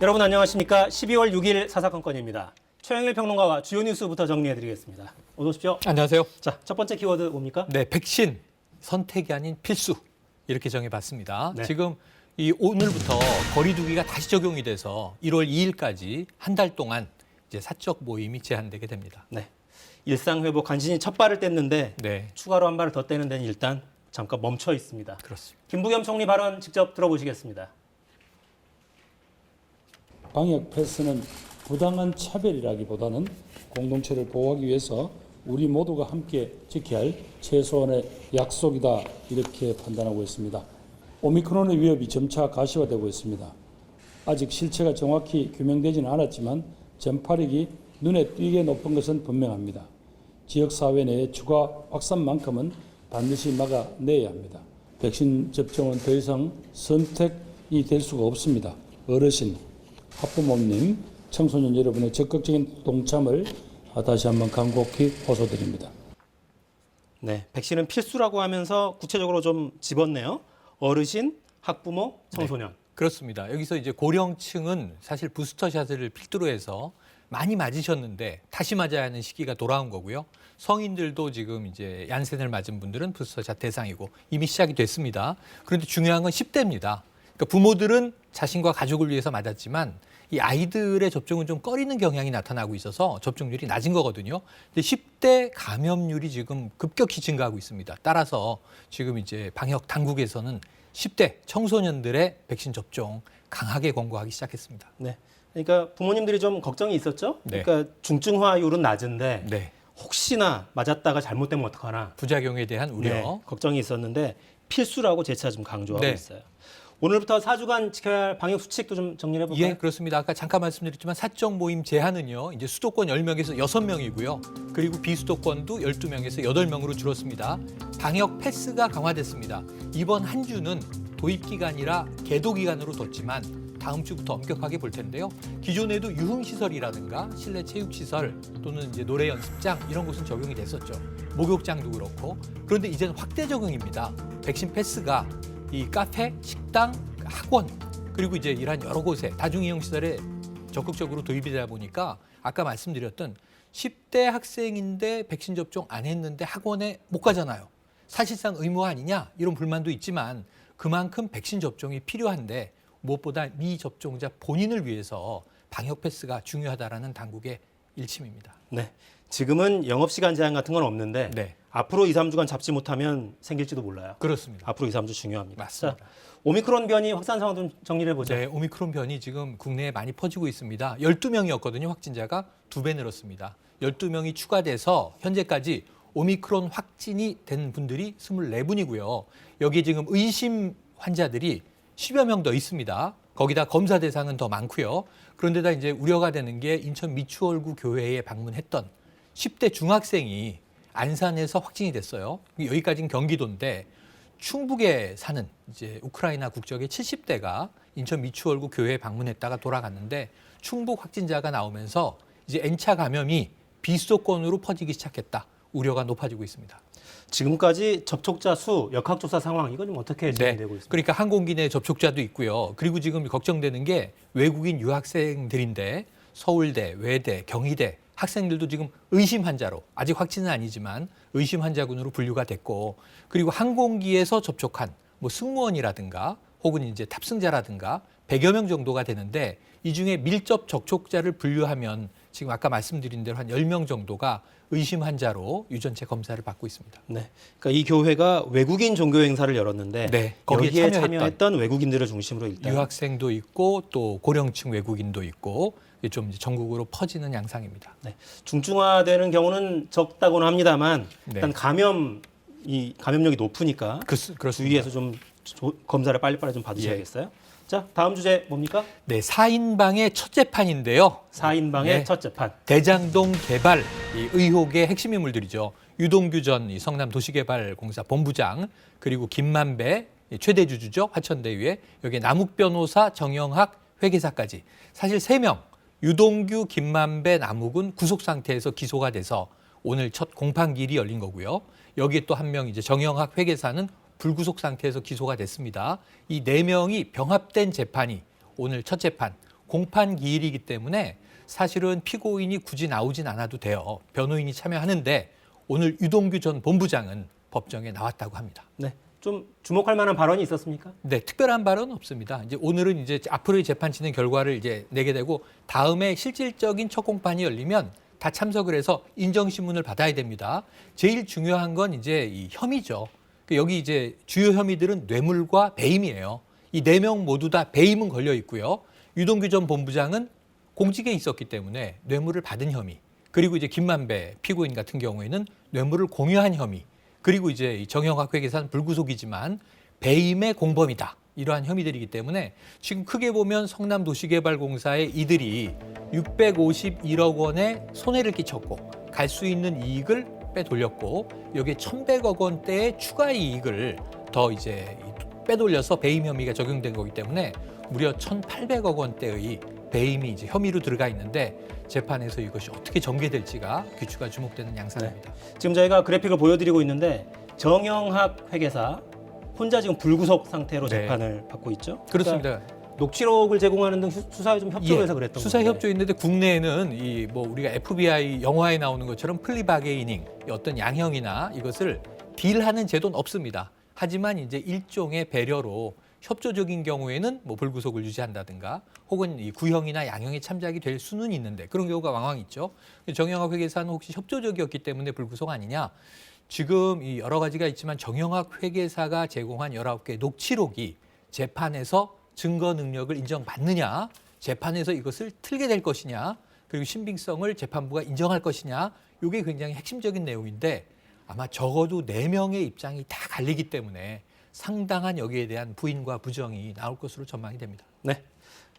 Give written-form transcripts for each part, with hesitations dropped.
여러분 안녕하십니까? 12월 6일 사사건건입니다. 최영일 평론가와 주요 뉴스부터 정리해드리겠습니다. 어서 오십시오. 안녕하세요. 자, 첫 번째 키워드 뭡니까? 네, 백신 선택이 아닌 필수 이렇게 정해봤습니다. 네. 지금 오늘부터 거리두기가 다시 적용이 돼서 1월 2일까지 한 달 동안 이제 사적 모임이 제한되게 됩니다. 네. 일상 회복 간신히 첫 발을 뗐는데 네, 추가로 한 발을 더 떼는 데는 일단 잠깐 멈춰 있습니다. 그렇습니다. 김부겸 총리 발언 직접 들어보시겠습니다. 방역 패스는 부당한 차별이라기보다는 공동체를 보호하기 위해서 우리 모두가 함께 지켜야 할 최소한의 약속이다 이렇게 판단하고 있습니다. 오미크론의 위협이 점차 가시화되고 있습니다. 아직 실체가 정확히 규명되지는 않았지만 전파력이 눈에 띄게 높은 것은 분명합니다. 지역사회 내의 추가 확산만큼은 반드시 막아내야 합니다. 백신 접종은 더 이상 선택이 될 수가 없습니다. 어르신, 학부모님, 청소년 여러분의 적극적인 동참을 다시 한번 간곡히 호소드립니다. 네, 백신은 필수라고 하면서 구체적으로 좀 집었네요. 어르신, 학부모, 청소년. 네, 그렇습니다. 여기서 이제 고령층은 사실 부스터샷을 필두로 해서 많이 맞으셨는데 다시 맞아야 하는 시기가 돌아온 거고요. 성인들도 지금 이제 얀센을 맞은 분들은 부스터샷 대상이고 이미 시작이 됐습니다. 그런데 중요한 건 10대입니다. 그러니까 부모들은 자신과 가족을 위해서 맞았지만 이 아이들의 접종은 좀 꺼리는 경향이 나타나고 있어서 접종률이 낮은 거거든요. 근데 10대 감염률이 지금 급격히 증가하고 있습니다. 따라서 지금 이제 방역 당국에서는 10대 청소년들의 백신 접종 강하게 권고하기 시작했습니다. 네. 그러니까 부모님들이 좀 걱정이 있었죠. 네. 그러니까 중증화율은 낮은데 네, 혹시나 맞았다가 잘못되면 어떡하나. 부작용에 대한 우려. 네, 걱정이 있었는데 필수라고 재차 좀 강조하고 네. 있어요. 오늘부터 4주간 지켜야 할 방역 수칙도 좀 정리해 볼까요? 예, 그렇습니다. 아까 잠깐 말씀드렸지만 사적 모임 제한은요. 이제 수도권 10명에서 6명이고요. 그리고 비수도권도 12명에서 8명으로 줄었습니다. 방역 패스가 강화됐습니다. 이번 한 주는 도입 기간이라 계도 기간으로 뒀지만 다음 주부터 엄격하게 볼 텐데요. 기존에도 유흥시설이라든가 실내 체육시설 또는 이제 노래 연습장 이런 곳은 적용이 됐었죠. 목욕장도 그렇고. 그런데 이제는 확대 적용입니다. 백신 패스가 이 카페, 식당, 학원 그리고 이제 이러한 여러 곳에 다중이용시설에 적극적으로 도입이 되다 보니까 아까 말씀드렸던 10대 학생인데 백신 접종 안 했는데 학원에 못 가잖아요. 사실상 의무 아니냐 이런 불만도 있지만 그만큼 백신 접종이 필요한데 무엇보다 미접종자 본인을 위해서 방역 패스가 중요하다라는 당국의 일침입니다. 네. 지금은 영업시간 제한 같은 건 없는데 네, 앞으로 2, 3주간 잡지 못하면 생길지도 몰라요. 그렇습니다. 앞으로 2, 3주 중요합니다. 맞습니다. 자, 오미크론 변이 확산 상황 좀 정리를 해보죠. 네, 오미크론 변이 지금 국내에 많이 퍼지고 있습니다. 12명이었거든요, 확진자가 2배 늘었습니다. 12명이 추가돼서 현재까지 오미크론 확진이 된 분들이 24분이고요. 여기에 지금 의심 환자들이 10여 명 더 있습니다. 거기다 검사 대상은 더 많고요. 그런데다 이제 우려가 되는 게 인천 미추홀구 교회에 방문했던 10대 중학생이 안산에서 확진이 됐어요. 여기까지는 경기도인데 충북에 사는 이제 우크라이나 국적의 70대가 인천 미추홀구 교회에 방문했다가 돌아갔는데 충북 확진자가 나오면서 이제 N차 감염이 비수도권으로 퍼지기 시작했다. 우려가 높아지고 있습니다. 지금까지 접촉자 수, 역학조사 상황 이건 좀 어떻게 진행되고 있습니까? 그러니까 항공기 내 접촉자도 있고요. 그리고 지금 걱정되는 게 외국인 유학생들인데 서울대, 외대, 경희대 학생들도 지금 의심 환자로 아직 확진은 아니지만 의심 환자군으로 분류가 됐고 그리고 항공기에서 접촉한 뭐 승무원이라든가 혹은 이제 탑승자라든가 100여 명 정도가 되는데 이 중에 밀접 접촉자를 분류하면 지금 아까 말씀드린 대로 한 10명 정도가 의심 환자로 유전체 검사를 받고 있습니다. 네. 그러니까 이 교회가 외국인 종교 행사를 열었는데 네, 거기에 거기에 참여했던 외국인들을 중심으로 일단 유학생도 있고 또 고령층 외국인도 있고 좀 이제 전국으로 퍼지는 양상입니다. 네. 중증화되는 경우는 적다고는 합니다만 네. 일단 감염력이 높으니까 그렇습니다. 주위에서 좀 검사를 빨리빨리 좀 받으셔야겠어요. 자, 다음 주제 뭡니까? 네, 4인방의 첫 재판인데요. 4인방의 네. 첫 재판. 대장동 개발 이 의혹의 핵심 인물들이죠. 유동규 전 이 성남도시개발공사 본부장 그리고 김만배 최대 주주죠. 화천대유의 여기에 남욱 변호사 정영학 회계사까지 사실 3명 유동규, 김만배, 남욱은 구속 상태에서 기소가 돼서 오늘 첫 공판기일이 열린 거고요. 여기에 또 한 명 이제 정영학 회계사는 불구속 상태에서 기소가 됐습니다. 이 4명이 병합된 재판이 오늘 첫 재판 공판 기일이기 때문에 사실은 피고인이 굳이 나오진 않아도 돼요. 변호인이 참여하는데 오늘 유동규 전 본부장은 법정에 나왔다고 합니다. 네. 좀 주목할 만한 발언이 있었습니까? 네, 특별한 발언은 없습니다. 이제 오늘은 이제 앞으로의 재판 진행 결과를 이제 내게 되고 다음에 실질적인 첫 공판이 열리면 다 참석을 해서 인정신문을 받아야 됩니다. 제일 중요한 건 이제 이 혐의죠. 여기 이제 주요 혐의들은 뇌물과 배임이에요. 이 4명 모두 다 배임은 걸려 있고요. 유동규 전 본부장은 공직에 있었기 때문에 뇌물을 받은 혐의, 그리고 이제 김만배 피고인 같은 경우에는 뇌물을 공유한 혐의, 그리고 이제 정영학 회계사는 불구속이지만 배임의 공범이다. 이러한 혐의들이기 때문에 지금 크게 보면 성남도시개발공사에 이들이 651억 원의 손해를 끼쳤고 갈 수 있는 이익을 빼돌렸고 여기에 1,100억 원대의 추가 이익을 더 이제 빼돌려서 배임 혐의가 적용된 거기 때문에 무려 1,800억 원대의 배임이 이제 혐의로 들어가 있는데 재판에서 이것이 어떻게 전개될지가 귀추가 주목되는 양상입니다. 지금 저희가 그래픽을 보여드리고 있는데 정영학 회계사 혼자 지금 불구속 상태로 네. 재판을 받고 있죠. 그렇습니다. 그러니까 녹취록을 제공하는 등 수사에 좀 협조해서 그랬던 수사 건데. 협조했는데 국내에는 이 뭐 우리가 FBI 영화에 나오는 것처럼 플리바게이닝 어떤 양형이나 이것을 딜하는 제도는 없습니다. 하지만 이제 일종의 배려로 협조적인 경우에는 뭐 불구속을 유지한다든가 혹은 이 구형이나 양형에 참작이 될 수는 있는데 그런 경우가 왕왕 있죠. 정영학 회계사는 혹시 협조적이었기 때문에 불구속 아니냐? 지금 이 여러 가지가 있지만 정영학 회계사가 제공한 19개 녹취록이 재판에서 증거 능력을 인정받느냐, 재판에서 이것을 틀게 될 것이냐, 그리고 신빙성을 재판부가 인정할 것이냐, 이게 굉장히 핵심적인 내용인데 아마 적어도 4명의 입장이 다 갈리기 때문에 상당한 여기에 대한 부인과 부정이 나올 것으로 전망이 됩니다. 네.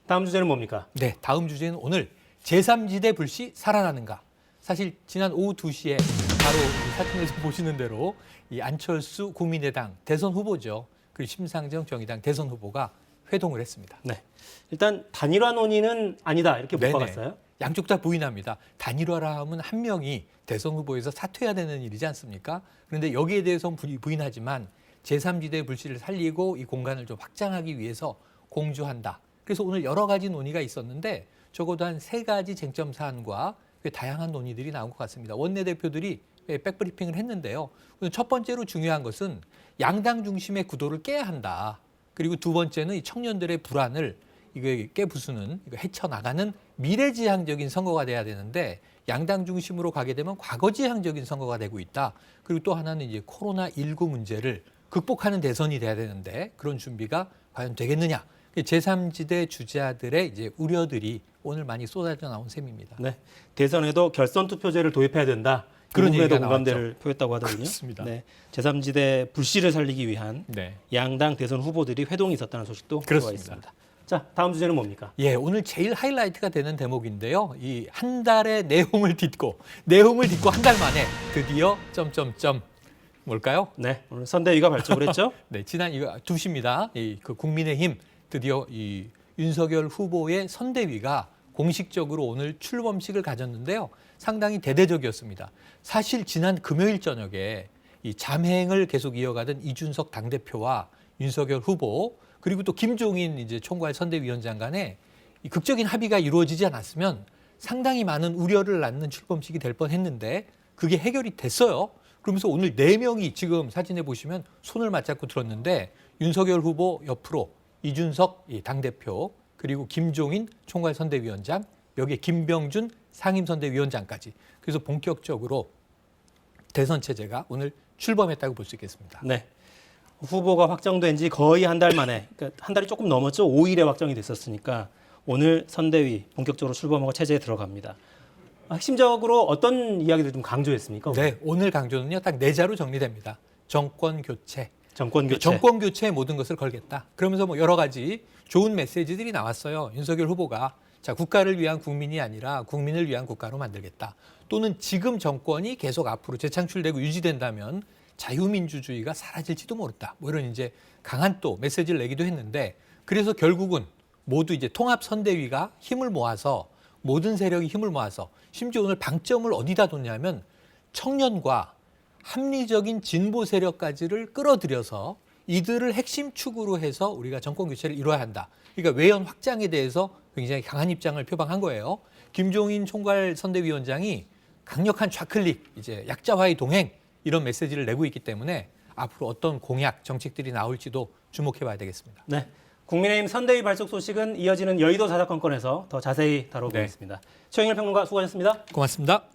다음 주제는 뭡니까? 네, 다음 주제는 오늘 제3지대 불씨 살아나는가. 사실 지난 오후 2시에 바로 이 사진에서 보시는 대로 이 안철수 국민의당 대선 후보죠. 그리고 심상정 정의당 대선 후보가 회동을 했습니다. 네. 일단 단일화 논의는 아니다 이렇게 못 네네. 박았어요. 양쪽 다 부인합니다. 단일화라 하면 한 명이 대선 후보에서 사퇴해야 되는 일이지 않습니까? 그런데 여기에 대해서는 부인하지만 제3지대 불씨를 살리고 이 공간을 좀 확장하기 위해서 공조한다. 그래서 오늘 여러 가지 논의가 있었는데 적어도 한 3가지 쟁점 사안과 다양한 논의들이 나온 것 같습니다. 원내대표들이 백브리핑을 했는데요. 첫 번째로 중요한 것은 양당 중심의 구도를 깨야 한다. 그리고 두 번째는 이 청년들의 불안을 이거 깨부수는, 이거 헤쳐나가는 미래지향적인 선거가 돼야 되는데 양당 중심으로 가게 되면 과거지향적인 선거가 되고 있다. 그리고 또 하나는 이제 코로나19 문제를 극복하는 대선이 돼야 되는데 그런 준비가 과연 되겠느냐. 제3지대 주자들의 이제 우려들이 오늘 많이 쏟아져 나온 셈입니다. 네. 대선에도 결선 투표제를 도입해야 된다. 그런 그런 얘기가 부분에도 공감대를 표했다고 하더군요. 그렇습니다. 네. 제3지대 불씨를 살리기 위한 네. 양당 대선 후보들이 회동이 있었다는 소식도 들어와 그렇습니다. 있습니다. 자, 다음 주제는 뭡니까? 예, 오늘 제일 하이라이트가 되는 대목인데요. 이 한 달의 내용을 딛고 한 달 만에 드디어 뭘까요? 네. 오늘 선대위가 발족을 했죠. 네, 지난 이거 2시입니다. 그 국민의힘 드디어 이 윤석열 후보의 선대위가 공식적으로 오늘 출범식을 가졌는데요. 상당히 대대적이었습니다. 사실 지난 금요일 저녁에 이 잠행을 계속 이어가던 이준석 당대표와 윤석열 후보 그리고 또 김종인 이제 총괄 선대위원장 간에 이 극적인 합의가 이루어지지 않았으면 상당히 많은 우려를 낳는 출범식이 될 뻔했는데 그게 해결이 됐어요. 그러면서 오늘 4명이 지금 사진에 보시면 손을 맞잡고 들었는데 윤석열 후보 옆으로 이준석 당대표 그리고 김종인 총괄 선대위원장 여기에 김병준 상임선대위원장까지 그래서 본격적으로 대선 체제가 오늘 출범했다고 볼 수 있겠습니다. 네. 후보가 확정된 지 거의 한 달 만에, 그러니까 한 달이 조금 넘었죠. 5일에 확정이 됐었으니까 오늘 선대위 본격적으로 출범하고 체제에 들어갑니다. 핵심적으로 어떤 이야기를 좀 강조했습니까? 네, 오늘 강조는요 딱 4자로 정리됩니다. 정권 교체. 정권 교체. 정권 교체에 모든 것을 걸겠다. 그러면서 뭐 여러 가지 좋은 메시지들이 나왔어요. 윤석열 후보가 자 국가를 위한 국민이 아니라 국민을 위한 국가로 만들겠다. 또는 지금 정권이 계속 앞으로 재창출되고 유지된다면 자유민주주의가 사라질지도 모른다. 뭐 이런 이제 강한 또 메시지를 내기도 했는데 그래서 결국은 모두 이제 통합선대위가 힘을 모아서 모든 세력이 힘을 모아서 심지어 오늘 방점을 어디다 뒀냐면 청년과 합리적인 진보 세력까지를 끌어들여서 이들을 핵심 축으로 해서 우리가 정권 교체를 이뤄야 한다. 그러니까 외연 확장에 대해서 굉장히 강한 입장을 표방한 거예요. 김종인 총괄 선대위원장이 강력한 좌클릭, 이제 약자와의 동행 이런 메시지를 내고 있기 때문에 앞으로 어떤 공약, 정책들이 나올지도 주목해봐야 되겠습니다. 네. 국민의힘 선대위 발족 소식은 이어지는 여의도 사사건건에서 더 자세히 다뤄보겠습니다. 최영일 평론가 수고하셨습니다. 고맙습니다.